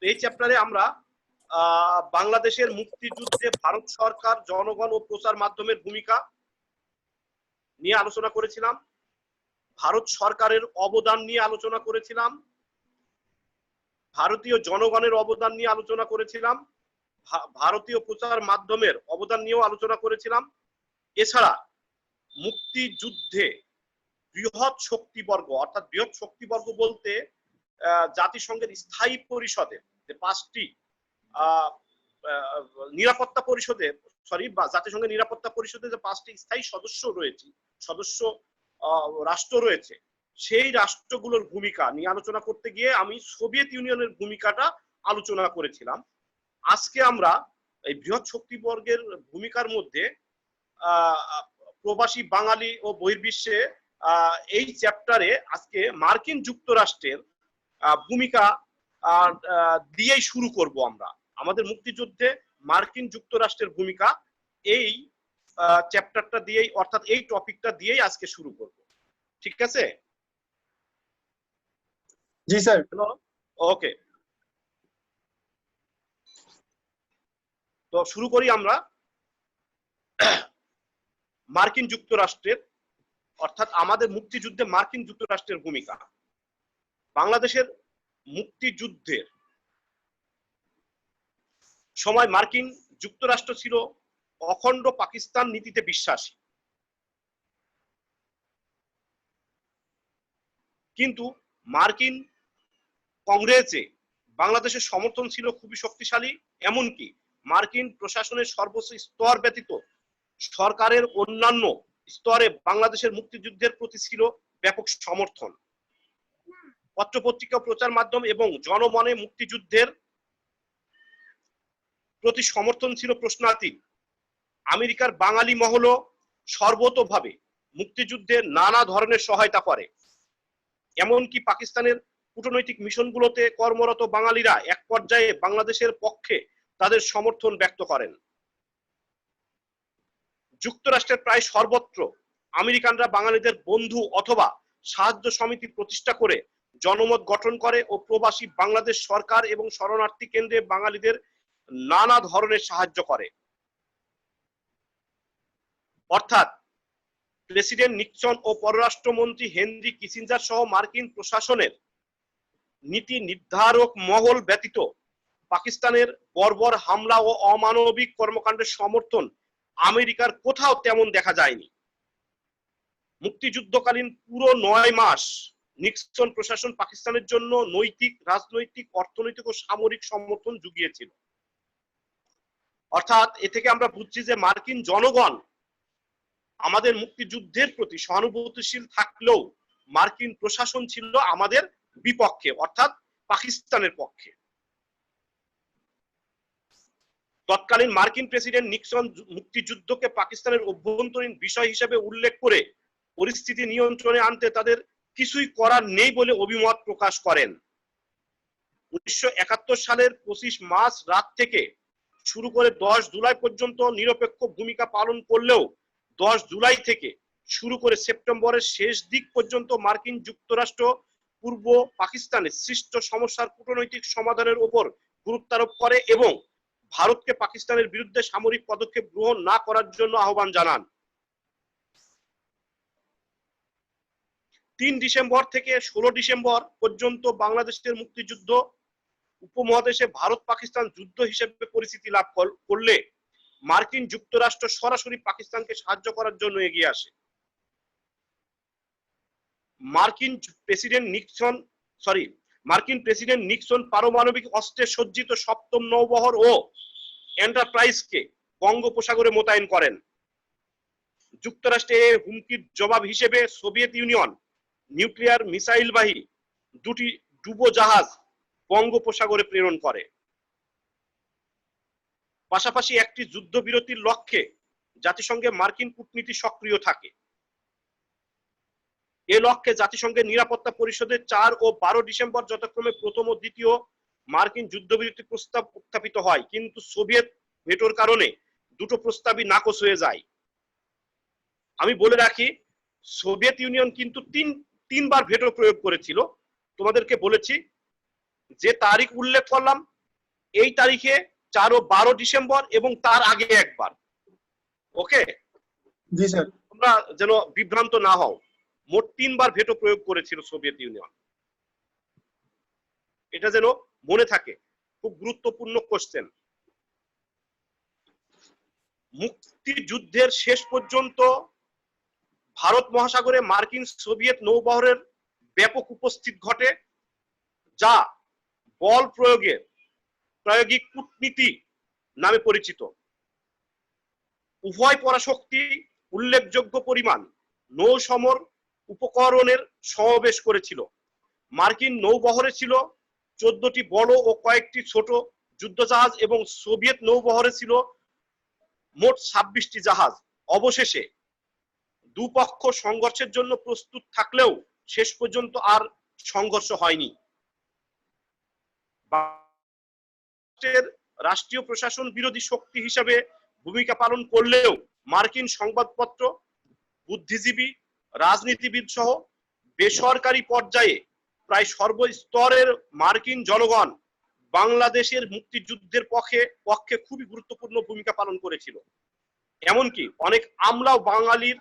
এই চ্যাপ্টারে আমরা বাংলাদেশের মুক্তিযুদ্ধে ভারত সরকার, জনগণ ও প্রচার মাধ্যমের ভূমিকা নিয়ে আলোচনা করেছিলাম, ভারত সরকারের অবদান নিয়ে আলোচনা করেছিলাম, ভারতীয় জনগণের অবদান নিয়ে আলোচনা করেছিলাম, ভারতীয় প্রচার মাধ্যমের অবদান নিয়েও আলোচনা করেছিলাম। এছাড়া মুক্তিযুদ্ধে বৃহৎ শক্তিবর্গ, অর্থাৎ বৃহৎ শক্তিবর্গ বলতে জাতিসংঘের স্থায়ী পরিষদের যে 5টি নিরাপত্তা পরিষদের জাতিসংঘের নিরাপত্তা পরিষদে যে 5টি স্থায়ী সদস্য রাষ্ট্র রয়েছে, সেই রাষ্ট্রগুলোর ভূমিকা নিয়ে আলোচনা করতে গিয়ে আমি সোভিয়েত ইউনিয়নের ভূমিকাটা আলোচনা করেছিলাম। আজকে আমরা এই বৃহৎ শক্তিবর্গের ভূমিকার মধ্যে প্রবাসী বাঙালি ও বহির্বিশ্বে এই চ্যাপ্টারে আজকে মার্কিন যুক্তরাষ্ট্রের ভূমিকা দিয়েই শুরু করব। আমরা আমাদের মুক্তিযুদ্ধে মার্কিন যুক্তরাষ্ট্রের ভূমিকা এই চ্যাপ্টারটা দিয়েই, অর্থাৎ এই টপিকটা দিয়েই আজকে শুরু করব। ঠিক আছে? জি স্যার। ওকে, তো শুরু করি আমরা মার্কিন যুক্তরাষ্ট্রের, অর্থাৎ আমাদের মুক্তিযুদ্ধে মার্কিন যুক্তরাষ্ট্রের ভূমিকা। বাংলাদেশের মুক্তিযুদ্ধের সময় মার্কিন যুক্তরাষ্ট্র ছিল অখণ্ড পাকিস্তান নীতিতে বিশ্বাসী, কিন্তু মার্কিন কংগ্রেসে বাংলাদেশের সমর্থন ছিল খুবই শক্তিশালী। এমনকি মার্কিন প্রশাসনের সর্বোচ্চ স্তর ব্যতীত সরকারের অন্যান্য স্তরে বাংলাদেশের মুক্তিযুদ্ধের প্রতি ছিল ব্যাপক সমর্থন। পত্রপত্রিকা, প্রচার মাধ্যম এবং জনমনে মুক্তিযুদ্ধের প্রতি সমর্থন ছিল প্রশ্নাতীত। আমেরিকার বাঙালি মহলও সর্বতোভাবে মুক্তিযুদ্ধে নানা ধরনের সহায়তা করে। এমনকি পাকিস্তানের কূটনৈতিক মিশনগুলোতে কর্মরত বাঙালিরা এক পর্যায়ে বাংলাদেশের পক্ষে তাদের সমর্থন ব্যক্ত করেন। যুক্তরাষ্ট্রের প্রায় সর্বত্র আমেরিকানরা বাঙালিদের বন্ধু অথবা সাহায্য সমিতি প্রতিষ্ঠা করে জনমত গঠন করে ও প্রবাসী বাংলাদেশ সরকার এবং শরণার্থী কেন্দ্রে বাঙালিদের নানা ধরনের সাহায্য করে। অর্থাৎ প্রেসিডেন্ট নিক্সন ও পররাষ্ট্রমন্ত্রী হেনরি কিসিঞ্জার সহ মার্কিন প্রশাসনের নীতি নির্ধারক মহল ব্যতীত পাকিস্তানের বর্বর হামলা ও অমানবিক কর্মকাণ্ডের সমর্থন আমেরিকার কোথাও তেমন দেখা যায়নি। মুক্তিযুদ্ধকালীন পুরো 9 মাস নিক্সন প্রশাসন পাকিস্তানের জন্য নৈতিক, রাজনৈতিক, অর্থনৈতিক ও সামরিক সমর্থন জুগিয়েছিল। অর্থাৎ এ থেকে আমরা বুঝছি যে মার্কিন জনগণ আমাদের মুক্তিযুদ্ধের প্রতি সহানুভূতিশীল থাকলেও মার্কিন প্রশাসন ছিল আমাদের বিপক্ষে, অর্থাৎ পাকিস্তানের পক্ষে। তৎকালীন মার্কিন প্রেসিডেন্ট নিক্সন মুক্তিযুদ্ধকে পাকিস্তানের অভ্যন্তরীণ বিষয় হিসেবে উল্লেখ করে পরিস্থিতি নিয়ন্ত্রণে আনতে তাদের কিছুই করার নেই বলে অভিমত প্রকাশ করেন। 1971 সালের 25 মার্চ রাত থেকে শুরু করে 10 জুলাই পর্যন্ত নিরপেক্ষ ভূমিকা পালন করলেও 10 জুলাই থেকে শুরু করে সেপ্টেম্বরের শেষ দিক পর্যন্ত মার্কিন যুক্তরাষ্ট্র পূর্ব পাকিস্তানে সৃষ্ট সমস্যার কূটনৈতিক সমাধানের উপর গুরুত্ব আরোপ করে এবং ভারতকে পাকিস্তানের বিরুদ্ধে সামরিক পদক্ষেপ গ্রহণ না করার জন্য আহ্বান জানান। 3 ডিসেম্বর থেকে 16 ডিসেম্বর পর্যন্ত বাংলাদেশের মুক্তিযুদ্ধ উপমহাদেশে ভারত পাকিস্তান যুদ্ধ হিসেবে পরিচিতি লাভ করলে মার্কিন যুক্তরাষ্ট্র সরাসরি পাকিস্তানকে সাহায্য করার জন্য এগিয়ে আসে। মার্কিন প্রেসিডেন্ট নিক্সন পারমাণবিক অস্ত্রে সজ্জিত 7ম নৌবহর ও এন্টারপ্রাইজকে বঙ্গোপসাগরে মোতায়েন করেন। যুক্তরাষ্ট্রের হুমকির জবাব হিসেবে সোভিয়েত ইউনিয়ন নিউক্লিয়ার মিসাইলবাহী 2টি ডুবোজাহাজ বঙ্গোপসাগরে প্রেরণ করে। পাশাপাশি একটি যুদ্ধবিরতির লক্ষ্যে জাতিসংঘে মার্কিন কূটনীতি সক্রিয় থাকে। এ লক্ষ্যে জাতিসংঘের নিরাপত্তা পরিষদের 4 ও 12 ডিসেম্বর যথাক্রমে প্রথম ও দ্বিতীয় মার্কিন যুদ্ধবিরতি প্রস্তাব উত্থাপিত হয়, কিন্তু সোভিয়েত ভেটোর কারণে দুটো প্রস্তাবই নাকচ হয়ে যায়। আমি বলে রাখি, সোভিয়েত ইউনিয়ন কিন্তু তিনবার ভেটো প্রয়োগ করেছিল। তোমাদেরকে বলেছি যে তারিখ উল্লেখ করলাম এই তারিখে 4 ও 12 ডিসেম্বর এবং তার আগে একবার। ওকে, জি স্যার। তোমরা যেন বিভ্রান্ত না হও। মোট 3 বার ভেটো প্রয়োগ করেছিল সোভিয়েত ইউনিয়ন, এটা যেন মনে থাকে, খুব গুরুত্বপূর্ণ কোশ্চেন। মুক্তিযুদ্ধের শেষ পর্যন্ত ভারত মহাসাগরে মার্কিন সোভিয়েত নৌবহরের ব্যাপক উপস্থিত ঘটে, যা বল প্রায়োগিক কূটনীতি নামে পরিচিত। উভয় পরাশক্তি উল্লেখযোগ্য পরিমাণ নৌসমর উপকরণের সমাবেশ করেছিল। মার্কিন নৌবহরে ছিল 14টি বড় ও কয়েকটি ছোট যুদ্ধজাহাজ এবং সোভিয়েত নৌবহরে ছিল মোট 26টি জাহাজ। অবশেষে দুপক্ষ সংঘর্ষের জন্য প্রস্তুত থাকলেও শেষ পর্যন্ত আর সংঘর্ষ হয়নি। রাষ্ট্রীয় প্রশাসন বিরোধী শক্তি হিসেবে ভূমিকা পালন করলেও মার্কিন সংবাদপত্র, বুদ্ধিজীবী, রাজনীতিবিদ সহ বেসরকারি পর্যায়ে প্রায় সর্বস্তরের মার্কিন জনগণ বাংলাদেশের মুক্তিযুদ্ধের পক্ষে খুবই গুরুত্বপূর্ণ ভূমিকা পালন করেছিল। এমনকি অনেক আমলাও বাঙালির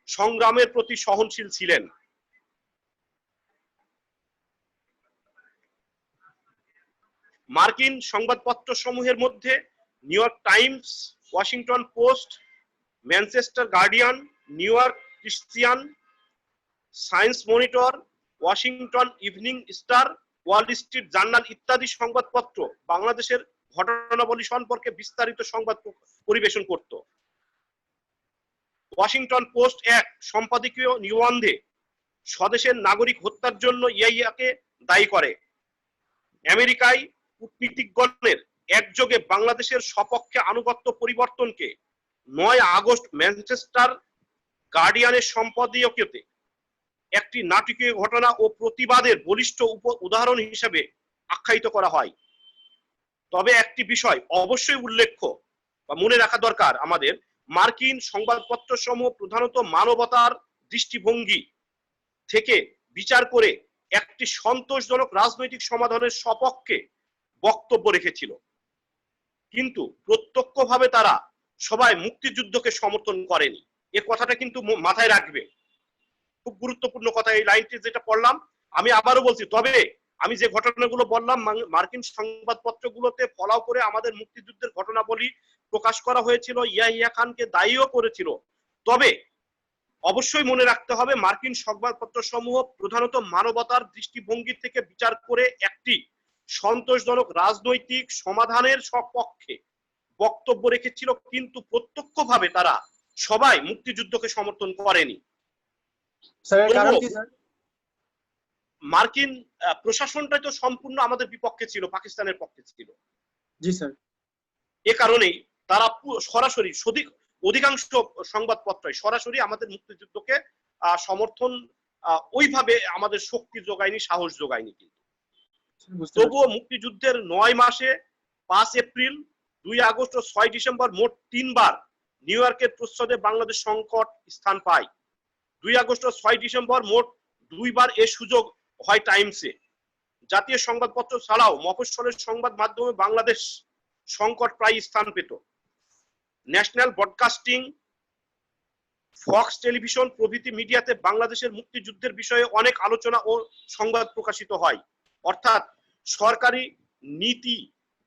সংগ্রামের প্রতি সহনশীল ছিলেন। মার্কিন সংবাদপত্র সমূহের মধ্যে New York Times, Washington Post, Manchester Guardian, New York Christian, Science Monitor, Washington Evening Star, Wall Street Journal ইত্যাদি সংবাদপত্র বাংলাদেশের ঘটনাবলী সম্পর্কে বিস্তারিত সংবাদ পরিবেশন করত। ওয়াশিংটন পোস্ট এক সম্পাদকীয় নিবন্ধে স্বদেশের নাগরিক হত্যার জন্য ইয়াইয়াকে দায়ী করে। আমেরিকায় কূটনীতিকগণের একযোগে বাংলাদেশের সপক্ষে আনুগত্য পরিবর্তনকে 9 আগস্ট ম্যানচেস্টার গার্ডিয়ানের সম্পাদকীয়তে একটি নাটকীয় ঘটনা ও প্রতিবাদের বলিষ্ঠ উদাহরণ হিসেবে আখ্যায়িত করা হয়। তবে একটি বিষয় অবশ্যই উল্লেখ্য বা মনে রাখা দরকার আমাদের, মার্কিন সংবাদপত্র সমূহ প্রধানত মানবতার দৃষ্টিভঙ্গি থেকে বিচার করে একটি সন্তোষজনক রাজনৈতিক সমাধানের সপক্ষে বক্তব্য রেখেছিল, কিন্তু প্রত্যক্ষভাবে তারা সবাই মুক্তিযুদ্ধকে সমর্থন করেনি। এ কথাটা কিন্তু মাথায় রাখবে, খুব গুরুত্বপূর্ণ কথা। এই লাইনটি যেটা পড়লাম আমি আবারও বলছি, তবে আমি যে ঘটনাগুলো বললাম মার্কিন সংবাদপত্রগুলোতে ফলাও করে আমাদের মুক্তিযুদ্ধের ঘটনাবলী প্রকাশ করা হয়েছিল, ইয়াহিয়া খানকে দায়ীও করেছিল। তবে অবশ্যই মনে রাখতে হবে মার্কিন সংবাদপত্র সমূহ প্রধানত মানবতার দৃষ্টিভঙ্গি থেকে বিচার করে একটি সন্তোষজনক রাজনৈতিক সমাধানের সপক্ষে বক্তব্য রেখেছিল, কিন্তু প্রত্যক্ষভাবে তারা সবাই মুক্তিযুদ্ধকে সমর্থন করেনি। মার্কিন প্রশাসনটাই তো সম্পূর্ণ আমাদের বিপক্ষে ছিল, পাকিস্তানের পক্ষে ছিল। জি স্যার। এ কারণেই তারা সরাসরি অধিকাংশ সংবাদপত্রই সরাসরি আমাদের মুক্তিযুদ্ধকে সমর্থন ওইভাবে আমাদের শক্তি যোগায়নি, সাহস যোগায়নি। কিন্তু তবুও মুক্তিযুদ্ধের 9 মাসে 5 এপ্রিল, 2 আগস্ট ও 6 ডিসেম্বর মোট 3 বার নিউ ইয়র্কের প্রচ্ছদে বাংলাদেশ সংকট স্থান পায়। 2 আগস্ট ও 6 ডিসেম্বর মোট 2 বার এর সুযোগ হয় টাইমসে। জাতীয় সংবাদপত্র ছাড়াও মফস্বলের সংবাদ মাধ্যমে বাংলাদেশ সংকট প্রায় স্থান পেত। ন্যাশনাল ব্রডকাস্টিং, ফক্স টেলিভিশন প্রভৃতি মিডিয়াতে বাংলাদেশের মুক্তিযুদ্ধের বিষয়ে অনেক আলোচনা ও সংবাদ প্রকাশিত হয়। অর্থাৎ সরকারি নীতি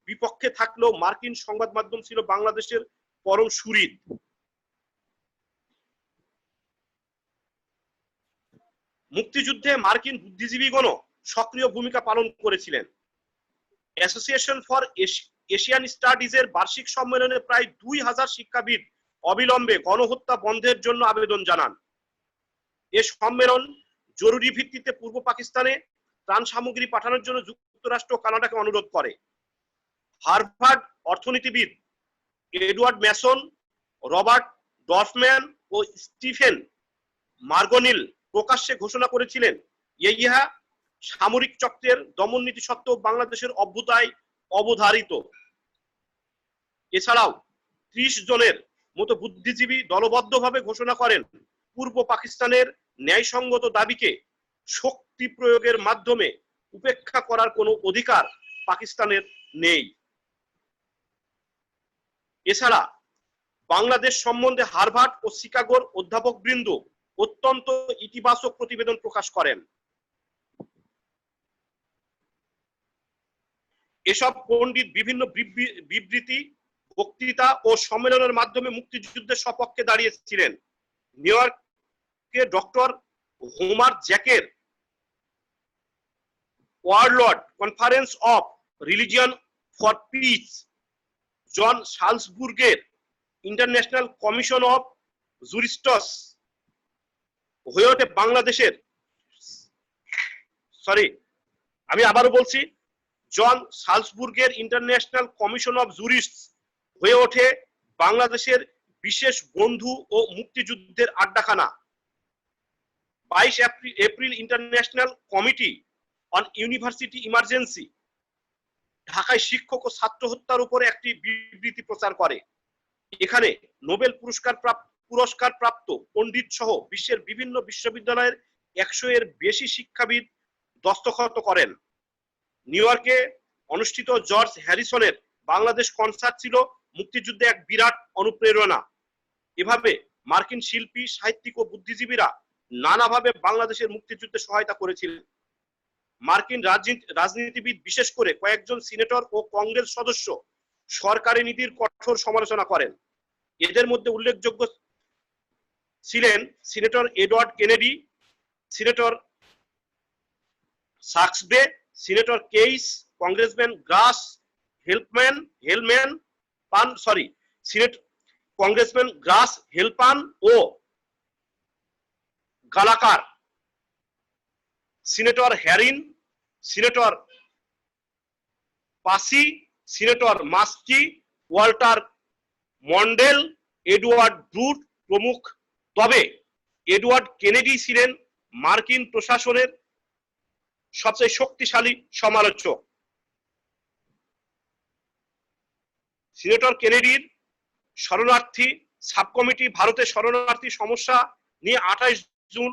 বিপক্ষে থাকলেও মার্কিন সংবাদ মাধ্যম ছিল বাংলাদেশের পরম সুহৃদ। মুক্তিযুদ্ধে মার্কিন বুদ্ধিজীবীগণও সক্রিয় ভূমিকা পালন করেছিলেন। অ্যাসোসিয়েশন ফর এশিয়ান স্টাডিজের বার্ষিক সম্মেলনে প্রায় 2000 শিক্ষাবিদ অবিলম্বে গণহত্যা বন্ধের জন্য আবেদন জানান। এ সম্মেলন জরুরি ভিত্তিতে পূর্ব পাকিস্তানে ত্রাণ সামগ্রী পাঠানোর জন্য যুক্তরাষ্ট্র ও কানাডাকে অনুরোধ করে। হার্ভার্ড অর্থনীতিবিদ এডওয়ার্ড ম্যাসন, রবার্ট ডফম্যান ও স্টিফেন মার্গনিল প্রকাশ্যে ঘোষণা করেছিলেন, ইহা সামরিক চক্রের দমন নীতি সত্ত্বেও বাংলাদেশের অভ্যুদয় অবধারিত। এছাড়াও 30 জনের মতো বুদ্ধিজীবী দলবদ্ধভাবে ঘোষণা করেন, পূর্ব পাকিস্তানের ন্যায়সঙ্গত দাবিকে শক্তি প্রয়োগের মাধ্যমে উপেক্ষা করার কোনো অধিকার পাকিস্তানের নেই। এছাড়া বাংলাদেশ সম্বন্ধে হার্ভার্ড ও শিকাগোর অধ্যাপকবৃন্দ অত্যন্ত ইতিবাচক প্রতিবেদন প্রকাশ করেন। এসব পণ্ডিত বিভিন্ন বিবৃতি, বক্তৃতা ও সম্মেলনের মাধ্যমে মুক্তিযুদ্ধের সপক্ষে দাঁড়িয়েছিলেন। নিউ ইয়র্কে ডক্টর হোমার জ্যাকের world conference of religion for peace, John সালসবুর্গের ইন্টারন্যাশনাল কমিশন অফ জুরিস্টস হয়ে ওঠে বাংলাদেশের, আমি আবারও বলছি, জন সালসবুর্গের ইন্টারন্যাশনাল কমিশন অফ জুরিস্টস হয়ে ওঠে বাংলাদেশের বিশেষ বন্ধু ও মুক্তিযুদ্ধের আড্ডাখানা। 22 April international committee on university emergency ঢাকায় শিক্ষক ও ছাত্র হত্যার উপরে একটি বিবৃতি প্রচার করে। এখানে নোবেল পুরস্কার প্রাপ্ত পণ্ডিত সহ বিশ্বের বিভিন্ন বিশ্ববিদ্যালয়ের 100 এর বেশি শিক্ষাবিদ দস্তখত করেন। নিউ ইয়র্কে অনুষ্ঠিত জর্জ হ্যারিসনের বাংলাদেশ কনসার্ট ছিল মুক্তিযুদ্ধে এক বিরাট অনুপ্রেরণা। এভাবে মার্কিন শিল্পী, সাহিত্যিক ও বুদ্ধিজীবীরা নানাভাবে বাংলাদেশের মুক্তিযুদ্ধে সহায়তা করেছিলেন। মার্কিন রাজনীতিবিদ, বিশেষ করে কয়েকজন সিনেটর ও কংগ্রেস সদস্য সরকারি নীতির কঠোর সমালোচনা করেন। এদের মধ্যে উল্লেখযোগ্য ছিলেন senator Edward Kennedy, senator Saxbe, senator Case, congressman Gross congressman Gross Halpern ও গালাকার, সিনেটর হ্যারিন, senator Percy, senator Muskie, Walter Mondale, Edward ব্রুট প্রমুখ। তবে এডওয়ার্ড কেনেডি ছিলেন মার্কিন প্রশাসনের সবচেয়ে শক্তিশালী সমালোচক। সিনেটর কেনেডির শরণার্থী সাবকমিটি ভারতের শরণার্থী সমস্যা নিয়ে 28 জুন,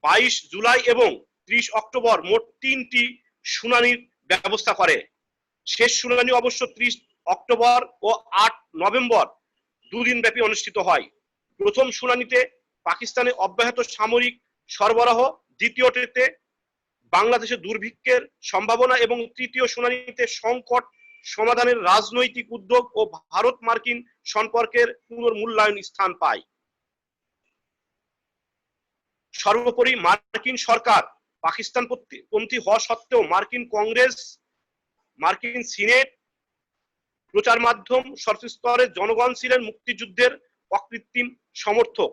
22 জুলাই এবং 30 অক্টোবর মোট 3টি শুনানির ব্যবস্থা করে। শেষ শুনানি অবশ্য 30 অক্টোবর ও 8 নভেম্বর 2 দিন ব্যাপী অনুষ্ঠিত হয়। প্রথম শুনানিতে পাকিস্তানে অব্যাহত সামরিক সরবরাহ, দ্বিতীয়টিতে বাংলাদেশে দুর্ভিক্ষের সম্ভাবনা এবং তৃতীয় শুনানিতে সংকট সমাধানের রাজনৈতিক উদ্যোগ ও ভারত মার্কিন সম্পর্কের পুনর্মূল্যায়ন স্থান পায়। সর্বোপরি মার্কিন সরকার পাকিস্তান পন্থী হওয়া সত্ত্বেও মার্কিন কংগ্রেস, মার্কিন সিনেট, প্রচার মাধ্যম, সর্বস্তরের জনগণ ছিলেন মুক্তিযুদ্ধের অকৃত্রিম সমর্থক।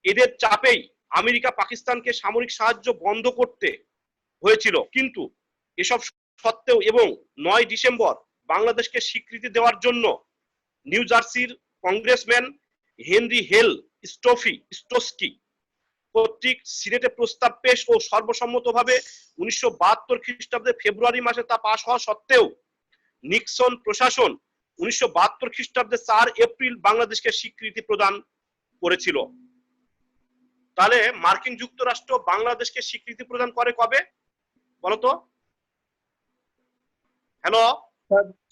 এদের চাপেই আমেরিকা পাকিস্তানকে সামরিক সাহায্য বন্ধ করতে হয়েছিল। কিন্তু এসব সত্ত্বেও এবং 9 ডিসেম্বর বাংলাদেশকে স্বীকৃতি দেওয়ার জন্য নিউ জার্সির কংগ্রেসম্যান হেনরি হেল স্টোস্কি কর্তৃক সিনেটে প্রস্তাব পেশ ও সর্বসম্মতভাবে 1972 খ্রিস্টাব্দে ফেব্রুয়ারি মাসে তা পাশ হওয়া সত্ত্বেও নিক্সন প্রশাসন 1972 খ্রিস্টাব্দে 4 এপ্রিল বাংলাদেশকে স্বীকৃতি প্রদান করেছিল। তাহলে মার্কিন যুক্তরাষ্ট্র বাংলাদেশকে স্বীকৃতি প্রদান করে কবে বলতো? Hello,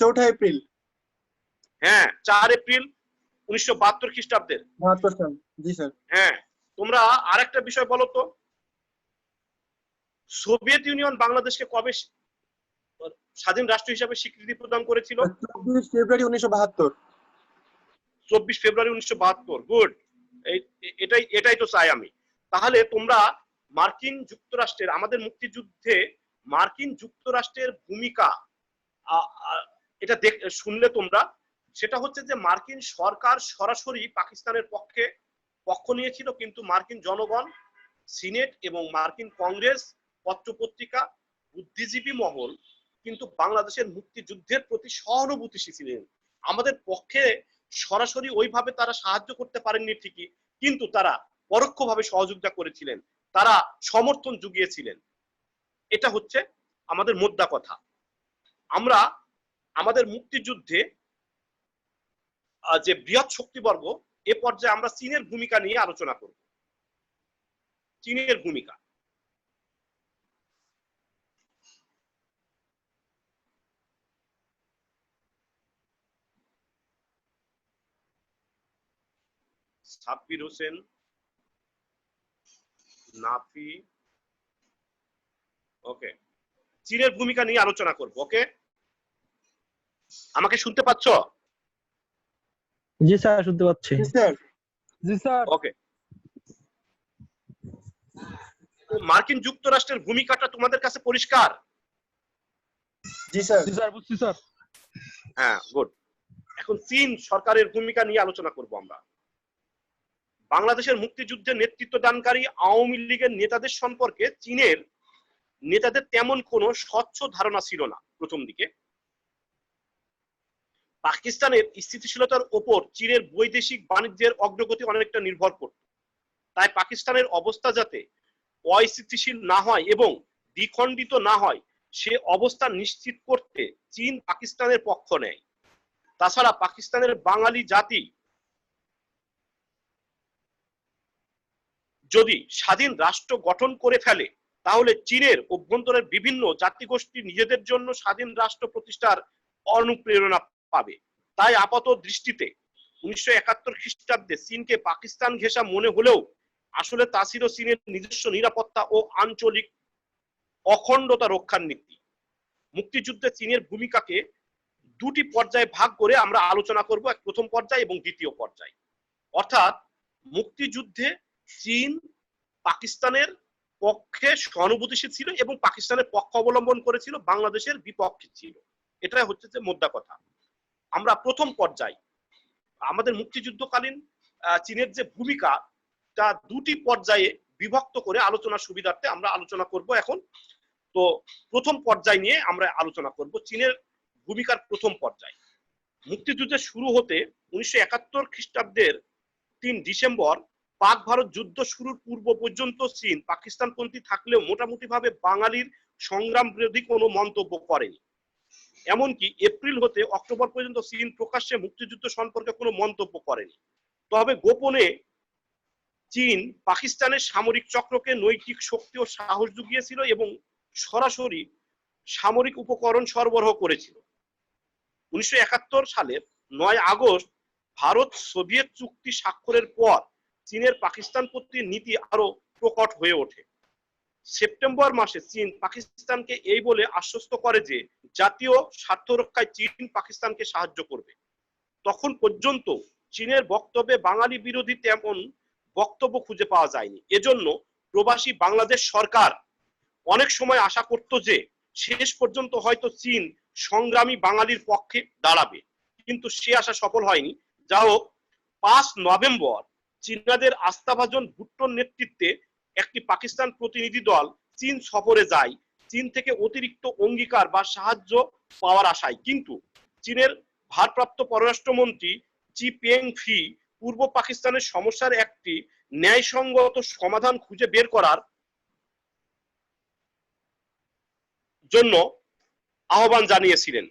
4 April. হ্যাঁ, 4 এপ্রিল 1972 খ্রিস্টাব্দের। 72 সাল। জি স্যার। হ্যাঁ, তোমরা আরেকটা বিষয় বলো তো, সোভিয়েত ইউনিয়ন বাংলাদেশকে কবে স্বাধীন রাষ্ট্র হিসেবে স্বীকৃতি প্রদান করেছিল? 24 ফেব্রুয়ারি 1972। 24 ফেব্রুয়ারি 1972। গুড, এটাই তো চাই আমি। তাহলে তোমরা মার্কিন যুক্তরাষ্ট্রের, আমাদের মুক্তিযুদ্ধে মার্কিন যুক্তরাষ্ট্রের ভূমিকা এটা শুনলে তোমরা, সেটা হচ্ছে যে মার্কিন সরকার সরাসরি পাকিস্তানের পক্ষ নিয়েছিল, কিন্তু মার্কিন জনগণ, সিনেট এবং মার্কিন কংগ্রেস, পত্রপত্রিকা, বুদ্ধিজীবী মহল কিন্তু বাংলাদেশের মুক্তিযুদ্ধের প্রতি সহানুভূতিশীল ছিলেন। আমাদের পক্ষে সরাসরি ওইভাবে তারা সাহায্য করতে পারেননি ঠিকই, কিন্তু তারা পরোক্ষভাবে সহযোগিতা করেছিলেন, তারা সমর্থন জুগিয়েছিলেন। এটা হচ্ছে আমাদের মোদ্দা কথা। আমরা আমাদের মুক্তিযুদ্ধে যে বৃহৎ শক্তিবর্গ, এ পর্যায়ে আমরা চীনের ভূমিকা নিয়ে আলোচনা করব। চীনের ভূমিকা, সাব্বির হোসেন, নাফি। ওকে, চীনের ভূমিকা নিয়ে আলোচনা করব। ওকে, আমাকে শুনতে পাচ্ছ? জি স্যার, শুনতে পাচ্ছি। জি স্যার। জি স্যার। ওকে, তো মার্কিন যুক্তরাষ্ট্রের ভূমিকাটা তোমাদের কাছে পরিষ্কার? জি স্যার। জি স্যার, বুঝছি স্যার। হ্যাঁ, গুড। এখন চীন সরকারের ভূমিকা নিয়ে আলোচনা করব আমরা। বাংলাদেশের মুক্তিযুদ্ধে নেতৃত্ব দানকারী আওয়ামী লীগের নেতাদের সম্পর্কে চীনের নেতাদের তেমন কোনো স্বচ্ছ ধারণা ছিল না প্রথম দিকে। পাকিস্তানের স্থিতিশীলতার ওপর চীনের বৈদেশিক বাণিজ্যের অগ্রগতি অনেকটা নির্ভর করত। তাই পাকিস্তানের অবস্থা যাতে অস্থিতিশীল না হয় এবং দ্বিখণ্ডিত না হয় সে অবস্থা নিশ্চিত করতে চীন পাকিস্তানের পক্ষ নেয়। তাছাড়া পাকিস্তানের বাঙালি জাতি যদি স্বাধীন রাষ্ট্র গঠন করে ফেলে তাহলে চীনের অভ্যন্তরের বিভিন্ন জাতিগোষ্ঠী নিজেদের জন্য স্বাধীন রাষ্ট্র প্রতিষ্ঠার অনুপ্রেরণা পাবে। তাই আপাত দৃষ্টিতে 1971 খ্রিস্টাব্দে চীনকে পাকিস্তান ঘেঁষা মনে হলেও আসলে তা ছিল চীনের নিজস্ব নিরাপত্তা ও আঞ্চলিক অখণ্ডতা রক্ষার নীতি। মুক্তিযুদ্ধে চীনের ভূমিকাকে দুটি পর্যায়ে ভাগ করে আমরা আলোচনা করব, এক প্রথম পর্যায় এবং দ্বিতীয় পর্যায়। অর্থাৎ মুক্তিযুদ্ধে চীন পাকিস্তানের পক্ষে সহানুভূতিশীল ছিল এবং পাকিস্তানের পক্ষ অবলম্বন করেছিল, বাংলাদেশের বিপক্ষে ছিল। এটা হচ্ছে যে মোদ্দা কথা। আমরা প্রথম পর্যায় আমাদের মুক্তিযুদ্ধকালীন চীনের যে ভূমিকা তা দুটি পর্যায়ে বিভক্ত করে আলোচনার সুবিধার্থে আমরা আলোচনা করব এখন। তো প্রথম পর্যায় নিয়ে আমরা আলোচনা করব চীনের ভূমিকার প্রথম পর্যায়। মুক্তিযুদ্ধের শুরু হতে 1971 খ্রিস্টাব্দের 3 ডিসেম্বর পাক ভারত যুদ্ধ শুরুর পূর্ব পর্যন্ত চীন পাকিস্তানপন্থী থাকলেও মোটামুটি ভাবে বাঙালির সংগ্রাম বিরোধী কোনো মন্তব্য করেনি। এমনকি এপ্রিল হতে অক্টোবর পর্যন্ত চীন প্রকাশ্যে মুক্তিযুদ্ধ সম্পর্কে কোনো মন্তব্য করেনি। তবে গোপনে চীন পাকিস্তানের সামরিক চক্রকে নৈতিক শক্তি ও সাহস জুগিয়েছিল এবং সরাসরি সামরিক উপকরণ সরবরাহ করেছিল। 1971 সালের 9 আগস্ট ভারত সোভিয়েত চুক্তি স্বাক্ষরের পর চীনের পাকিস্তান প্রতি নীতি আরো প্রকট হয়ে ওঠে। সেপ্টেম্বর মাসে চীন পাকিস্তানকে এই বলে আশ্বস্ত করে যে জাতীয় স্বার্থ রক্ষায় চীন পাকিস্তানকে সাহায্য করবে। তখন পর্যন্ত চীনের বক্তব্যে বাঙালি বিরোধী তেমন বক্তব্য খুঁজে পাওয়া যায়নি। এজন্য প্রবাসী বাংলাদেশ সরকার অনেক সময় আশা করত যে শেষ পর্যন্ত হয়তো চীন সংগ্রামী বাঙালির পক্ষে দাঁড়াবে, কিন্তু সে আশা সফল হয়নি। যা হোক, 5 নভেম্বর চীনাদের আস্থাভাজন ভুট্টোর নেতৃত্বে একটি পাকিস্তান প্রতিনিধি দল চীন সফরে যায় চীন থেকে অতিরিক্ত অঙ্গীকার বা সাহায্য পাওয়ার আশায়। কিন্তু চীনের ভারপ্রাপ্ত পররাষ্ট্রমন্ত্রী চি পেং ফি পূর্ব পাকিস্তানের সমস্যার একটি ন্যায়সঙ্গত সমাধান খুঁজে বের করার জন্য আহ্বান জানিয়েছিলেন।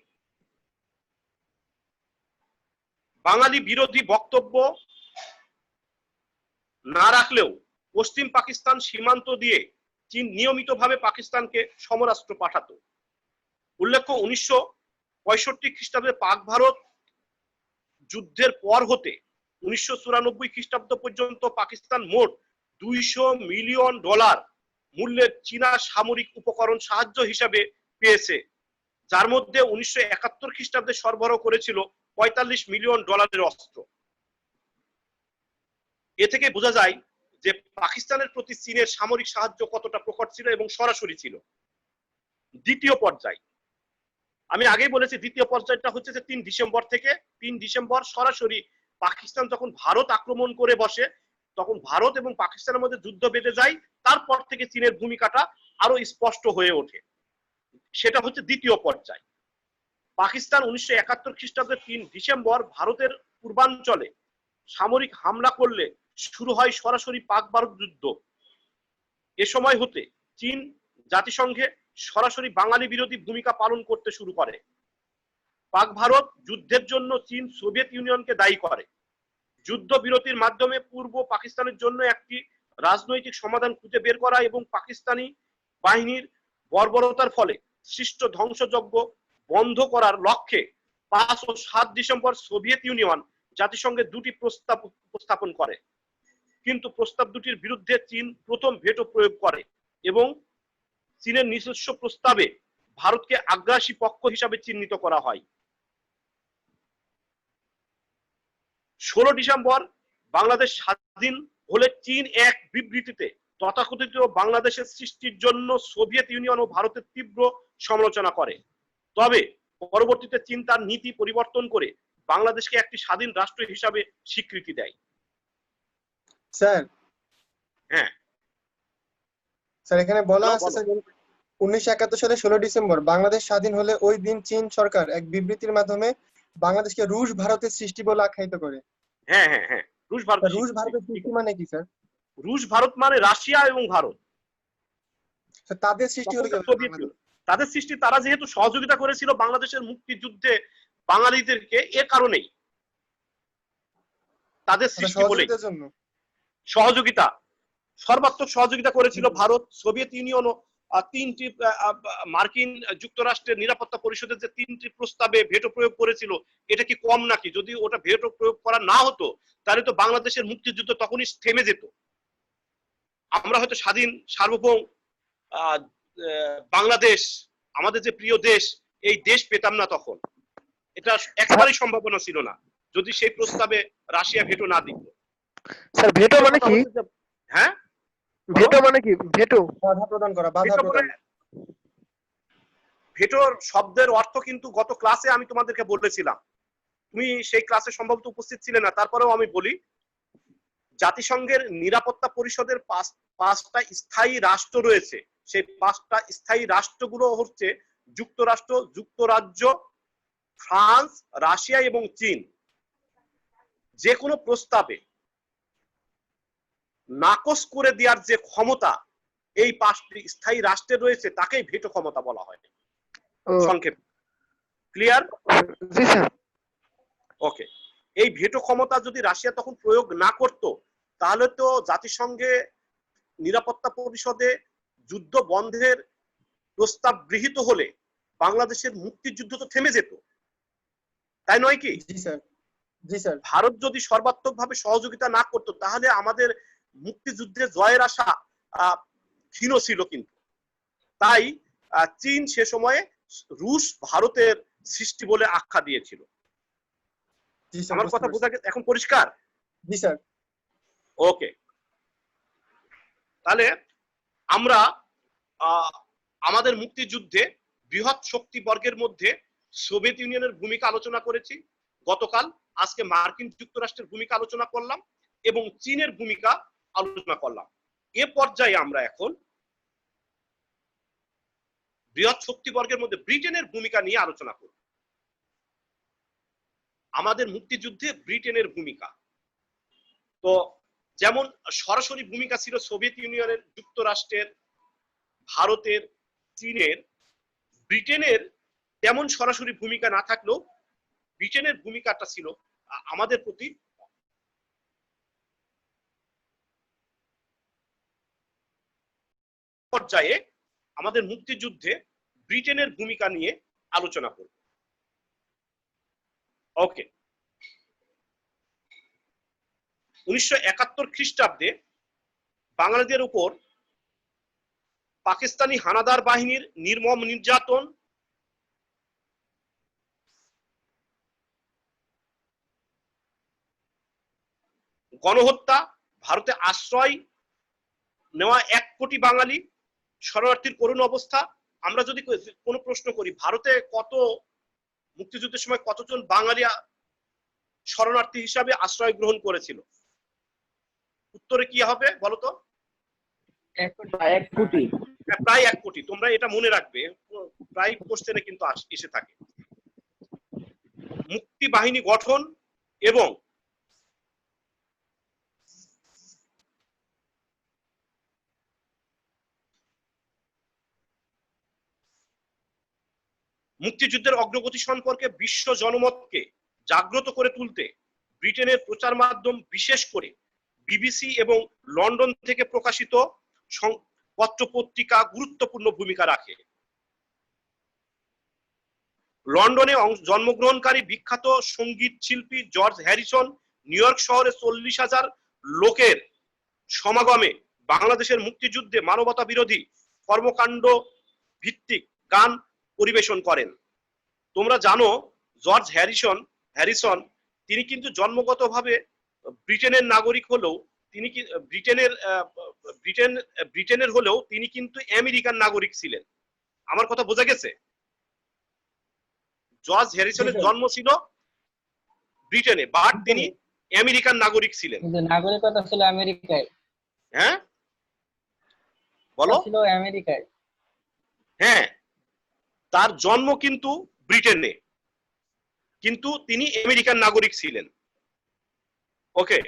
বাঙালি বিরোধী বক্তব্য না রাখলেও পশ্চিম পাকিস্তান সীমান্ত দিয়ে চীন নিয়মিতভাবে পাকিস্তানকে সমরাস্ত্র পাঠাতো। উল্লেখ্য, 1965 খ্রিস্টাব্দে পাক ভারত যুদ্ধের পর হতে 1994 খ্রিস্টাব্দ পর্যন্ত পাকিস্তান মোট $200 মিলিয়ন মূল্যের চীনা সামরিক উপকরণ সাহায্য হিসাবে পেয়েছে, যার মধ্যে 1971 খ্রিস্টাব্দে সরবরাহ করেছিল $45 মিলিয়ন অস্ত্র। এ থেকে বোঝা যায় যে পাকিস্তানের প্রতি চীনের সামরিক সাহায্য কতটা প্রকট ছিল এবং সরাসরি ছিল। দ্বিতীয় পর্যায়, আমি আগেই বলেছি, দ্বিতীয় পর্যায়টা হচ্ছে যে 3 ডিসেম্বর থেকে 3 ডিসেম্বর সরাসরি পাকিস্তান যখন ভারত আক্রমণ করে বসে তখন ভারত এবং পাকিস্তানের মধ্যে যুদ্ধ বেঁধে যায়। তারপর থেকে চীনের ভূমিকাটা আরো স্পষ্ট হয়ে ওঠে। সেটা হচ্ছে দ্বিতীয় পর্যায়। পাকিস্তান 1971 খ্রিস্টাব্দের 3 ডিসেম্বর ভারতের পূর্বাঞ্চলে সামরিক হামলা করলে শুরু হয় সরাসরি পাক ভারত যুদ্ধ। এ সময় হতে চীন জাতিসংঘে সরাসরি বাঙালি বিরোধী ভূমিকা পালন করতে শুরু করে। পাক ভারত যুদ্ধের জন্য চীন সোভিয়েত ইউনিয়নকে দায়ী করে। যুদ্ধ বিরতির মাধ্যমে পূর্ব পাকিস্তানের জন্য একটি রাজনৈতিক সমাধান খুঁজে বের করা এবং পাকিস্তানি বাহিনীর বর্বরতার ফলে সৃষ্ট ধ্বংসযজ্ঞ বন্ধ করার লক্ষ্যে 5 ও 7 ডিসেম্বর সোভিয়েত ইউনিয়ন জাতিসংঘে দুটি প্রস্তাব উপস্থাপন করে। কিন্তু প্রস্তাব দুটির বিরুদ্ধে চীন প্রথম ভেটো প্রয়োগ করে এবং চীনের নিজস্ব প্রস্তাবে ভারতকে আগ্রাসী পক্ষ হিসাবে চিহ্নিত করা হয়। 16 ডিসেম্বর বাংলাদেশ স্বাধীন হলে চীন এক বিবৃতিতে তথাকথিত বাংলাদেশের সৃষ্টির জন্য সোভিয়েত ইউনিয়ন ও ভারতের তীব্র সমালোচনা করে। তবে পরবর্তীতে চীন তার নীতি পরিবর্তন করে বাংলাদেশকে একটি স্বাধীন রাষ্ট্র হিসাবে স্বীকৃতি দেয়। স্যার হ্যাঁ স্যার এখানে বলা বলো, আছে বলো। স্যার 1971 সালে 16 ডিসেম্বর বাংলাদেশ স্বাধীন হলে ওই দিন চীন সরকার এক বিবৃতির মাধ্যমে বাংলাদেশকে রুশ ভারতের সৃষ্টি বলে আখ্যায়িত করে। হ্যাঁ হ্যাঁ হ্যাঁ রুশ ভারত রুশ ভারতের সৃষ্টি মানে কি স্যার? রুশ ভারত মানে রাশিয়া এবং ভারত। স্যার, তাদের সৃষ্টি হলো কিভাবে সোভিয়েত বাংলাদেশ? ইউনিয়ন। তাদের সৃষ্টি, তারা যেহেতু সহযোগিতা করেছিল বাংলাদেশের মুক্তিযুদ্ধে বাঙালিদেরকে, এ কারণেই তাদের তাদের সৃষ্টি বলেই সহযোগিতার জন্য। সহযোগিতা, সর্বাত্মক সহযোগিতা করেছিল ভারত। সোভিয়েত ইউনিয়নও তিনটি মার্কিন যুক্তরাষ্ট্রের নিরাপত্তা পরিষদের যে তিনটি প্রস্তাবে ভেটো প্রয়োগ করেছিল, এটা কি কম নাকি? যদি ওটা ভেটো প্রয়োগ করা না হতো তাহলে তো বাংলাদেশের মুক্তিযুদ্ধ তখনই থেমে যেত। আমরা হয়তো স্বাধীন সার্বভৌম বাংলাদেশ, আমাদের যে প্রিয় দেশ, এই দেশ পেতাম না তখন। এটা একেবারেই সম্ভাবনা ছিল না যদি সেই প্রস্তাবে রাশিয়া ভেটো না দিত। স্যার ভেটো মানে কি? হ্যাঁ ভেটো মানে কি? ভেটো বাধা প্রদান করা, বাধা ভেটো প্রদান। ভেটোর শব্দের অর্থ কিন্তু গত ক্লাসে আমি তোমাদেরকে বলেছিলাম, তুমি সেই ক্লাসে সম্ভবত উপস্থিত ছিলে না, তারপরেও আমি বলি। জাতিসংঘের নিরাপত্তা পরিষদের পাঁচটা স্থায়ী রাষ্ট্র রয়েছে। সেই পাঁচটা স্থায়ী রাষ্ট্রগুলো হচ্ছে যুক্তরাষ্ট্র, যুক্তরাজ্য, ফ্রান্স, রাশিয়া এবং চীন। যে কোনো প্রস্তাবে নাকচ করে দেওয়ার যে ক্ষমতা এই পাঁচটি স্থায়ী রাষ্ট্রের রয়েছে তাকেই ভেটো ক্ষমতা বলা হয় সংক্ষেপে। ক্লিয়ার? জি স্যার। ওকে। এই ভেটো ক্ষমতা যদি রাশিয়া তখন প্রয়োগ না করত তাহলে তো জাতিসংঘে নিরাপত্তা পরিষদে যুদ্ধ বন্ধের প্রস্তাব গৃহীত হলে বাংলাদেশের মুক্তিযুদ্ধ তো থেমে যেত, তাই নয় কি? জি স্যার, জি স্যার। ভারত যদি সর্বাত্মকভাবে সহযোগিতা না করত তাহলে আমাদের মুক্তিযুদ্ধে জয়ের আশা ক্ষীণ ছিল। কিন্তু তাই চীন সে সময়ে রুশ ভারতের সৃষ্টি বলে আখ্যা দিয়েছিল। জি স্যার, আমার কথা বোঝা গেছে এখন? পরিষ্কার? জি স্যার। ওকে, তাহলে আমরা আমাদের মুক্তিযুদ্ধে বৃহৎ শক্তি বর্গের মধ্যে সোভিয়েত ইউনিয়নের ভূমিকা আলোচনা করেছি গতকাল। আজকে মার্কিন যুক্তরাষ্ট্রের ভূমিকা আলোচনা করলাম এবং চীনের ভূমিকা আলোচনা করলাম। এ পর্যায়ে আমরা এখন বৃহৎ শক্তি বর্গের মধ্যে ব্রিটেনের ভূমিকা নিয়ে আলোচনা করব। আমাদের মুক্তিযুদ্ধে ব্রিটেনের ভূমিকা তো যেমন সরাসরি ভূমিকা ছিল সোভিয়েত ইউনিয়নের, যুক্তরাষ্ট্রের, ভারতের, চীনের। ব্রিটেনের তেমন সরাসরি ভূমিকা না থাকলেও ব্রিটেনের ভূমিকাটা ছিল আমাদের প্রতি পর্যায়ে। আমাদের মুক্তিযুদ্ধে ব্রিটেনের ভূমিকা নিয়ে আলোচনা করব। ওকে। 1971 খ্রিস্টাব্দে বাঙালিদের উপর পাকিস্তানি হানাদার বাহিনীর নির্মম নির্যাতন, গণহত্যা, ভারতে আশ্রয় নেওয়া 1 কোটি বাঙালি শরণার্থীর করুণ অবস্থা। আমরা যদি কোনো প্রশ্ন করি ভারতে কত মুক্তিযুদ্ধের সময় কতজন বাঙালি শরণার্থী হিসাবে আশ্রয় গ্রহণ করেছিল, উত্তরে কি হবে বলতো? 1 কোটি। প্রায় 1 কোটি। তোমরা এটা মনে রাখবে, প্রায় কোশ্চেনে কিন্তু এসে থাকে। মুক্তি বাহিনী গঠন এবং মুক্তিযুদ্ধের অগ্রগতি সম্পর্কে বিশ্ব জনমতকে জাগ্রত করে তুলতে ব্রিটেনের প্রচার মাধ্যম, বিশেষ করে বিবিসি এবং লন্ডন থেকে প্রকাশিত পত্রপত্রিকা গুরুত্বপূর্ণ ভূমিকা রাখে। লন্ডনে জন্মগ্রহণকারী বিখ্যাত সঙ্গীত শিল্পী জর্জ হ্যারিসন নিউ ইয়র্ক শহরে 40,000 লোকের সমাগমে বাংলাদেশের মুক্তিযুদ্ধে মানবতা বিরোধী কর্মকাণ্ড ভিত্তিক গান পরিবেশন করেন। তোমরা জানো জর্জ হ্যারিসন তিনি কিন্তু জন্মগতভাবে ব্রিটেনের নাগরিক হলেও তিনি ব্রিটেনের হলেও তিনি কিন্তু আমেরিকান নাগরিক ছিলেন। আমার কথা বোঝা গেছে? জর্জ হ্যারিসনের জন্ম ছিল ব্রিটেনে, বাট তিনি আমেরিকান নাগরিক ছিলেন। কিন্তু নাগরিকতা ছিল আমেরিকায়। হ্যাঁ বলো। ছিল আমেরিকায়। হ্যাঁ, তার জন্ম কিন্তু ব্রিটেনে, কিন্তু তিনি আমেরিকান নাগরিক ছিলেন। ওকে,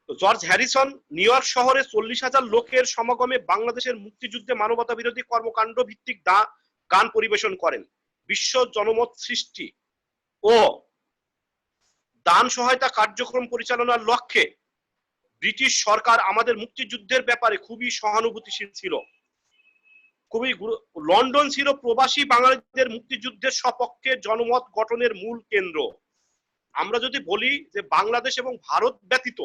জর্জ হ্যারিসন নিউ ইয়র্ক শহরে 40,000 লোকের সমাগমে বাংলাদেশের মুক্তিযুদ্ধে মানবতা বিরোধী কর্মকাণ্ড ভিত্তিক গান পরিবেশন করেন। বিশ্ব জনমত সৃষ্টি ও দান সহায়তা কার্যক্রম পরিচালনার লক্ষ্যে ব্রিটিশ সরকার আমাদের মুক্তিযুদ্ধের ব্যাপারে খুবই সহানুভূতিশীল ছিল। লন্ডন ছিল প্রবাসী বাঙালিদের মুক্তিযুদ্ধের সপক্ষে জনমত গঠনের মূল কেন্দ্র। আমরা যদি বলি যে বাংলাদেশ এবং ভারত ব্যতীত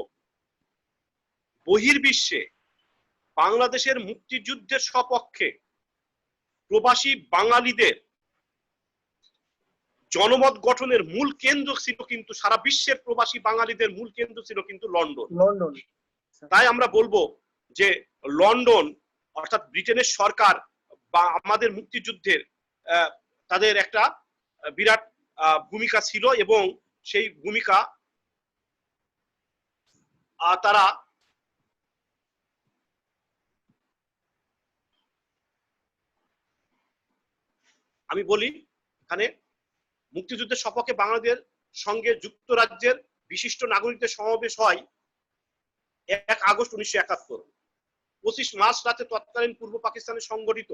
বহির্বিশ্বে বাংলাদেশের মুক্তিযুদ্ধের সপক্ষে প্রবাসী বাঙালিদের জনমত গঠনের মূল কেন্দ্র ছিল কিন্তু সারা বিশ্বের প্রবাসী বাঙালিদের মূল কেন্দ্র ছিল কিন্তু লন্ডন। তাই আমরা বলবো যে লন্ডন অর্থাৎ ব্রিটেনের সরকার বা আমাদের মুক্তিযুদ্ধের তাদের একটা বিরাট ভূমিকা ছিল এবং সেই ভূমিকা তারা আমি বলি এখানে মুক্তিযুদ্ধের সপক্ষে বাংলাদেশের সঙ্গে যুক্তরাজ্যের বিশিষ্ট নাগরিকদের সমাবেশ হয় 1 আগস্ট 1971। 25 মার্চ রাতে তৎকালীন পূর্ব পাকিস্তানে সংঘটিত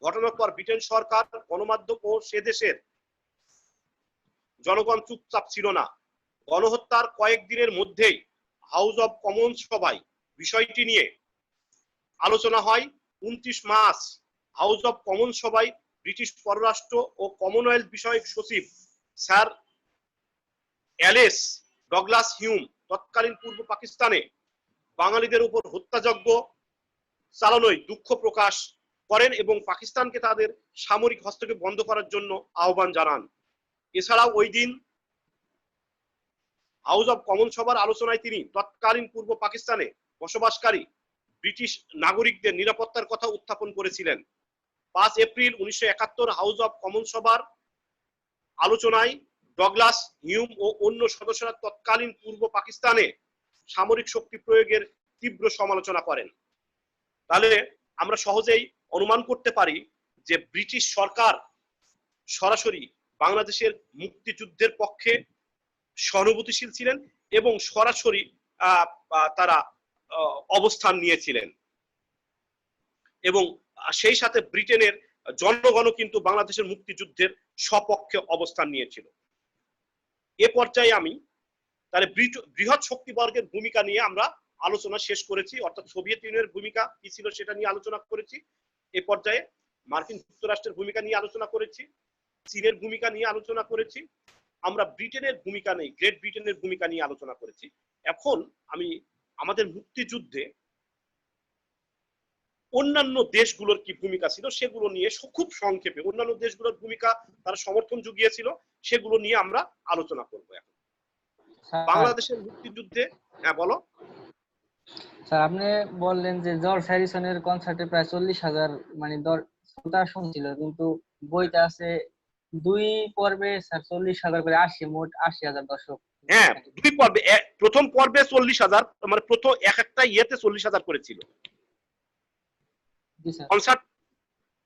ঘটনার পর ব্রিটেন সরকার, গণমাধ্যম ও সে দেশের জনগণ চুপচাপ ছিল না। গণহত্যার কয়েকদিনের মধ্যেই হাউস অব কমন্স সভায় বিষয়টি নিয়ে আলোচনা হয়। 29 মার্চ হাউস অব কমন্স সভায় ব্রিটিশ পররাষ্ট্র ও কমনওয়েলথ বিষয়ক সচিব স্যার অ্যালেস ডগলাস হিউম তৎকালীন পূর্ব পাকিস্তানে বাঙালিদের উপর হত্যাযজ্ঞ চালানোয় দুঃখ প্রকাশ করেন এবং পাকিস্তানকে তাদের সামরিক হস্তক্ষেপ বন্ধ করার জন্য আহ্বান জানান। এছাড়াও ওই দিন হাউস অব কমন সভার আলোচনায় তিনি তৎকালীন পূর্ব পাকিস্তানে বসবাসকারী ব্রিটিশ নাগরিকদের নিরাপত্তার কথা উত্থাপন করেছিলেন। 5 এপ্রিল 1971 হাউস অব কমন সভার আলোচনায় ডগলাস হিউম ও অন্য সদস্যরা তৎকালীন পূর্ব পাকিস্তানে সামরিক শক্তি প্রয়োগের তীব্র সমালোচনা করেন। তাহলে আমরা সহজেই অনুমান করতে পারি যে ব্রিটিশ সরকার সরাসরি বাংলাদেশের মুক্তিযুদ্ধের পক্ষে সহানুভূতিশীল ছিলেন এবং সরাসরি তারা অবস্থান নিয়েছিলেন এবং সেই সাথে ব্রিটেনের জনগণও কিন্তু বাংলাদেশের মুক্তিযুদ্ধের সপক্ষে অবস্থান নিয়েছিল। এ পর্যায়ে আমি তাহলে বৃহৎ শক্তিবর্গের ভূমিকা নিয়ে আমরা আলোচনা শেষ করেছি, অর্থাৎ সোভিয়েত ইউনিয়নের ভূমিকা কি ছিল সেটা নিয়ে আলোচনা করেছি। এ পর্যায়ে মার্কিন যুক্তরাষ্ট্রের ভূমিকা নিয়ে আলোচনা করেছি, চীনের ভূমিকা নিয়ে আলোচনা করেছি, আমরা ব্রিটেনের ভূমিকা নেই গ্রেট ব্রিটেনের ভূমিকা নিয়ে আলোচনা করেছি। এখন আমি আমাদের মুক্তিযুদ্ধে অন্যান্য দেশগুলোর কি ভূমিকা ছিল সেগুলো নিয়ে খুব সংক্ষেপে, অন্যান্য দেশগুলোর ভূমিকা তারা সমর্থন জুগিয়েছিল সেগুলো নিয়ে আমরা আলোচনা করব। এখন বাংলাদেশের মুক্তিযুদ্ধে, হ্যাঁ বলো। স্যার আপনি বললেন যে জর্জ হ্যারিসনের কনসার্টে প্রায় 40,000 মানে শ্রোতা শুনছিল, কিন্তু বইটা আছে 2 পর্বে স্যার 40,000 করে 80, মোট 80,000 দর্শক। হ্যাঁ 2 পর্বে, প্রথম পর্বে 40,000 মানে প্রথম একটা ইয়েতে 40,000 করেছিল।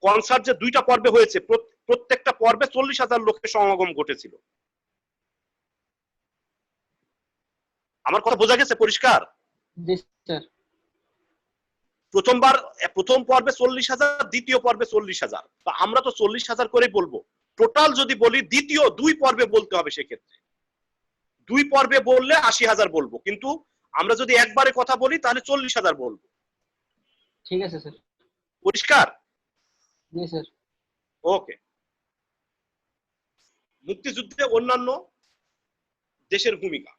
কনসার্ট যে 2টা পর্বে হয়েছে প্রত্যেকটা পর্বে 40,000 লোকের সমাগম ঘটেছিল। আমার কথা বোঝা গেছে পরিষ্কার? জি স্যার। প্রথম পর্বে 40,000, দ্বিতীয় পর্বে 40,000। তো আমরা তো 40,000 করেই বলবো। টোটাল যদি বলি দ্বিতীয় 2 পর্বে বলতে হবে, সেক্ষেত্রে 2 পর্বে বললে 80,000 বলবো, কিন্তু আমরা যদি একবারে কথা বলি তাহলে 40,000 বলবো। ঠিক আছে স্যার। পরিষ্কার? জি স্যার। ওকে। মুক্তিযুদ্ধে অন্যান্য দেশের ভূমিকা।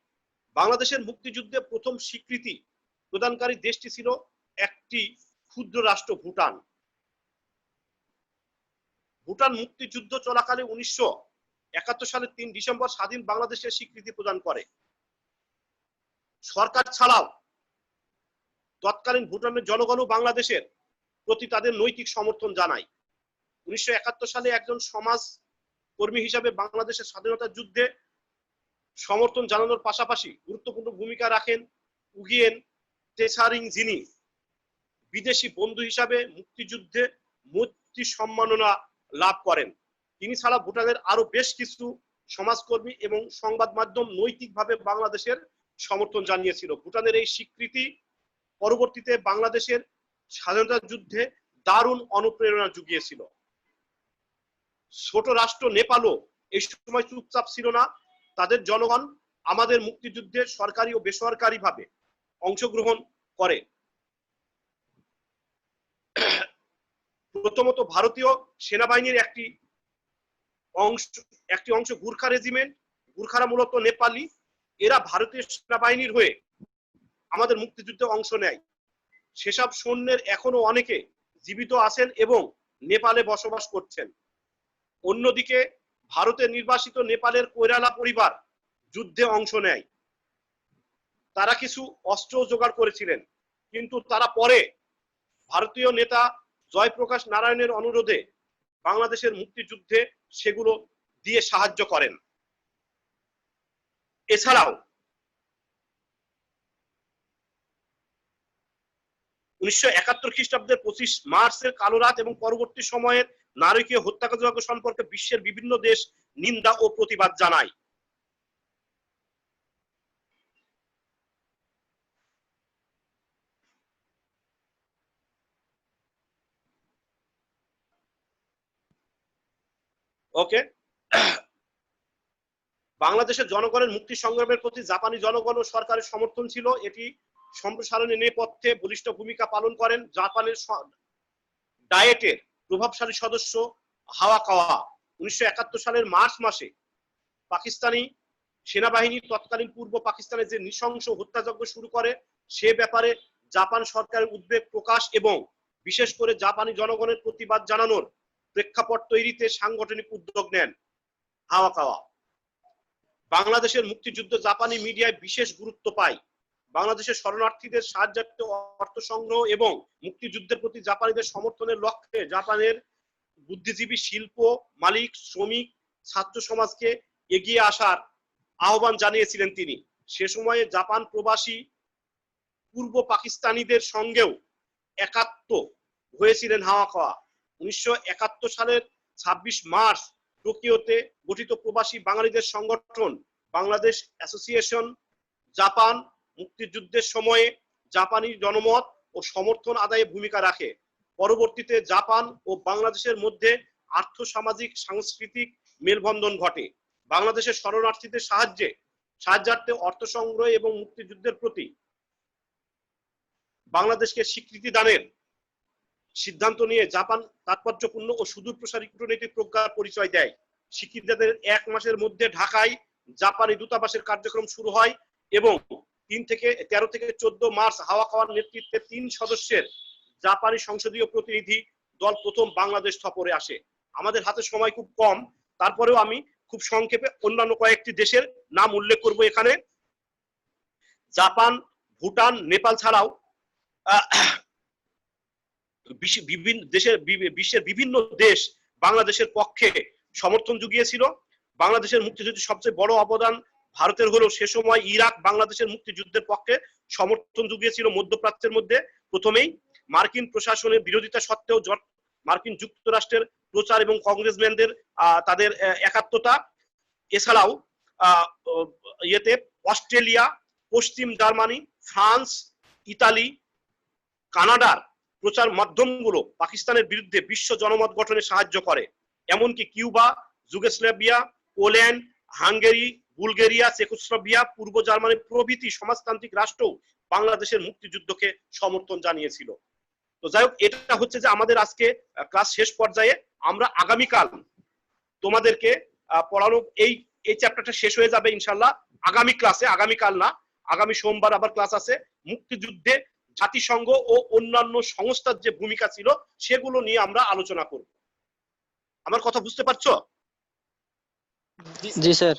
বাংলাদেশের মুক্তিযুদ্ধে প্রথম স্বীকৃতি প্রদানকারী দেশটি ছিল একটি ক্ষুদ্র রাষ্ট্র ভুটান। ভুটান মুক্তিযুদ্ধ চলাকালে 1971 সালের 3 ডিসেম্বর স্বাধীন বাংলাদেশের স্বীকৃতি প্রদান করে। সরকার ছাড়াও তৎকালীন ভুটানের জনগণও বাংলাদেশের প্রতি তাদের নৈতিক সমর্থন জানায়। 1971 সালে একজন সমাজ কর্মী হিসাবে বাংলাদেশের স্বাধীনতা যুদ্ধে সমর্থন জানানোর পাশাপাশি গুরুত্বপূর্ণ ভূমিকা রাখেন উগিয়েন তেসারিং, যিনি বিদেশি বন্ধু হিসাবে মুক্তিযুদ্ধে মৈত্রী সম্মাননা লাভ করেন। তিনি ছাড়া ভুটানের আরো বেশ কিছু সমাজকর্মী এবং সংবাদ মাধ্যম নৈতিকভাবে বাংলাদেশের সমর্থন জানিয়েছিল। ভুটানের এই স্বীকৃতি পরবর্তীতে বাংলাদেশের স্বাধীনতা যুদ্ধে দারুণ অনুপ্রেরণা জুগিয়েছিল। ছোট রাষ্ট্র নেপালও এই সময় চুপচাপ ছিল না। তাদের জনগণ আমাদের মুক্তিযুদ্ধে সরকারি ও বেসরকারি ভাবে অংশগ্রহণ করে। প্রথমত ভারতীয় সেনাবাহিনীর একটি অংশ গুর্খা রেজিমেন্ট, গুর্খারা মূলত নেপালি, এরা ভারতীয় সেনাবাহিনীর হয়ে আমাদের মুক্তিযুদ্ধে অংশ নেয়। সেসব সৈন্যের এখনো অনেকে জীবিত আছেন এবং নেপালে বসবাস করছেন। অন্যদিকে ভারতে নির্বাসিত নেপালের কৈরালা পরিবার যুদ্ধে অংশ নেয়। তারা কিছু অস্ত্র জোগাড় করেছিলেন, কিন্তু তারা পরে ভারতীয় নেতা জয়প্রকাশ নারায়ণের অনুরোধে বাংলাদেশের মুক্তিযুদ্ধে সেগুলো দিয়ে সাহায্য করেন। এছাড়াও 1971 খ্রিস্টাব্দের 25 মার্চের কালো রাত এবং পরবর্তী সময়ের নারকীয় হত্যাযজ্ঞ সম্পর্কে বিশ্বের বিভিন্ন দেশ নিন্দা ও প্রতিবাদ জানায়। ওকে, বাংলাদেশের জনগণের মুক্তি সংগ্রামের প্রতি জাপানি জনগণ ও সরকারের সমর্থন ছিল। এটি সম্প্রসারণের নেপথ্যে বলিষ্ঠ ভূমিকা পালন করেন জাপানের ডায়েটের প্রভাবশালী সদস্য হাওয়াকাওয়া। 1971 সালের মার্চ মাসে পাকিস্তানি সেনাবাহিনী তৎকালীন পূর্ব পাকিস্তানে যে নৃশংস হত্যাযজ্ঞ শুরু করে সে ব্যাপারে জাপান সরকারের উদ্বেগ প্রকাশ এবং বিশেষ করে জাপানি জনগণের প্রতিবাদ জানানোর প্রেক্ষাপট তৈরিতে সাংগঠনিক উদ্যোগ নেন হাওয়াকাওয়া। বাংলাদেশের মুক্তিযুদ্ধ জাপানি মিডিয়ায় বিশেষ গুরুত্ব পায়। বাংলাদেশের শরণার্থীদের সাহায্যার্থে অর্থ সংগ্রহ এবং মুক্তিযুদ্ধের প্রতি জাপানিদের সমর্থনের লক্ষ্যে জাপানের বুদ্ধিজীবী, শিল্প মালিক, শ্রমিক, ছাত্র সমাজকে এগিয়ে আসার আহ্বান জানিয়েছিলেন তিনি। সে সময়ে জাপান প্রবাসী পূর্ব পাকিস্তানিদের সঙ্গেও একাত্ম হয়েছিলেন হাওয়াকাওয়া। 1971 সালের 26 মার্চ টোকিওতে গঠিত প্রবাসী বাঙালিদের সংগঠন বাংলাদেশ অ্যাসোসিয়েশন জাপান মুক্তিযুদ্ধের সময়ে জাপানি জনমত ও সমর্থন আদায়ে ভূমিকা রাখে। পরবর্তীতে জাপান ও বাংলাদেশের মধ্যে আর্থ-সামাজিক সাংস্কৃতিক মেলবন্ধন ঘটে। বাংলাদেশের শরণার্থীদের সাহায্যার্থে অর্থ সংগ্রহ এবং মুক্তিযুদ্ধের প্রতি বাংলাদেশকে স্বীকৃতি দানের সিদ্ধান্ত নিয়ে জাপান তাৎপর্যপূর্ণ ও সুদূর প্রসারী কূটনৈতিক প্রজ্ঞার পরিচয় দেয়। স্বীকৃতিদের 1 মাসের মধ্যে ঢাকায় জাপানি দূতাবাসের কার্যক্রম শুরু হয় এবং 13 থেকে 14 মার্চ হাওয়াকাওয়ার নেতৃত্বে 3 সদস্যের জাপানি সংসদীয় প্রতিনিধি দল প্রথম বাংলাদেশ সফরে আসে। আমাদের হাতে সময় খুব কম, তারপরেও আমি খুব সংক্ষেপে অন্যান্য কয়েকটি দেশের নাম উল্লেখ করব এখানে। জাপান, ভুটান, নেপাল ছাড়াও বিশ্বের বিভিন্ন দেশ বাংলাদেশের পক্ষে সমর্থন জুগিয়েছিল। বাংলাদেশের মুক্তিযুদ্ধে সবচেয়ে বড় অবদান ভারতের হলেও সে সময় ইরাক বাংলাদেশের মুক্তিযুদ্ধের পক্ষে সমর্থন জুগিয়েছিল। মধ্যপ্রাচ্যের মধ্যে প্রথমেই মার্কিন প্রশাসনের বিরোধিতা সত্ত্বেও মার্কিন যুক্তরাষ্ট্রের প্রচার এবং কংগ্রেসম্যানদের তাদের একাত্মতা, এছাড়াও অস্ট্রেলিয়া, পশ্চিম জার্মানি, ফ্রান্স, ইতালি, কানাডার প্রচার মাধ্যমগুলো পাকিস্তানের বিরুদ্ধে বিশ্ব জনমত গঠনে সাহায্য করে। এমনকি Cuba, Yugoslavia, Poland, Hungary, Bulgaria, Czechoslovakia, পূর্ব জার্মানি প্রভৃতি সমাজতান্ত্রিক রাষ্ট্র বাংলাদেশের মুক্তিযুদ্ধকে সমর্থন জানিয়েছিল। তো যাই হোক, এটা হচ্ছে যে আমাদের আজকে ক্লাস শেষ পর্যায়ে। আমরা আগামীকাল তোমাদেরকে পড়ানো এই চ্যাপ্টারটা শেষ হয়ে যাবে ইনশাল্লাহ আগামী ক্লাসে, আগামীকাল না, আগামী সোমবার আবার ক্লাস আছে। মুক্তিযুদ্ধে জাতিসংঘ ও অন্যান্য সংস্থার যে ভূমিকা ছিল সেগুলো নিয়ে আমরা আলোচনা করব। আমার কথা বুঝতে পারছো? জি স্যার।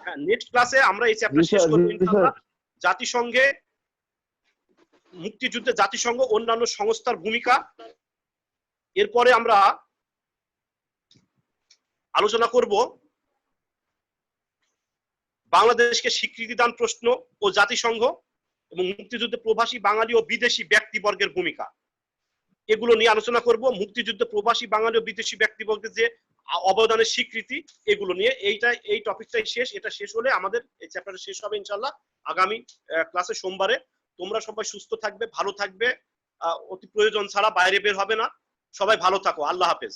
হ্যাঁ, নেক্সট ক্লাসে আমরা এই চ্যাপ্টার শেষ করব ইনশাআল্লাহ। জাতিসংঘে মুক্তিযুদ্ধে জাতিসংঘ অন্যান্য সংস্থার ভূমিকা। এরপরে আমরা আলোচনা করব বাংলাদেশকে স্বীকৃতি দান প্রশ্ন ও জাতিসংঘ এবং মুক্তিযুদ্ধে প্রবাসী বাঙালি ও বিদেশি ব্যক্তিবর্গের ভূমিকা, এগুলো নিয়ে আলোচনা করব। মুক্তিযুদ্ধে প্রবাসী বাঙালি ও বিদেশি ব্যক্তিবর্গের যে অবদানের স্বীকৃতি, এগুলো নিয়ে এই টপিকটাই শেষ। এটা শেষ হলে আমাদের এই চ্যাপ্টারটা শেষ হবে ইনশাআল্লাহ আগামী ক্লাসে সোমবারে। তোমরা সবাই সুস্থ থাকবে, ভালো থাকবে, অতি প্রয়োজন ছাড়া বাইরে বের হবে না। সবাই ভালো থাকো। আল্লাহ হাফেজ।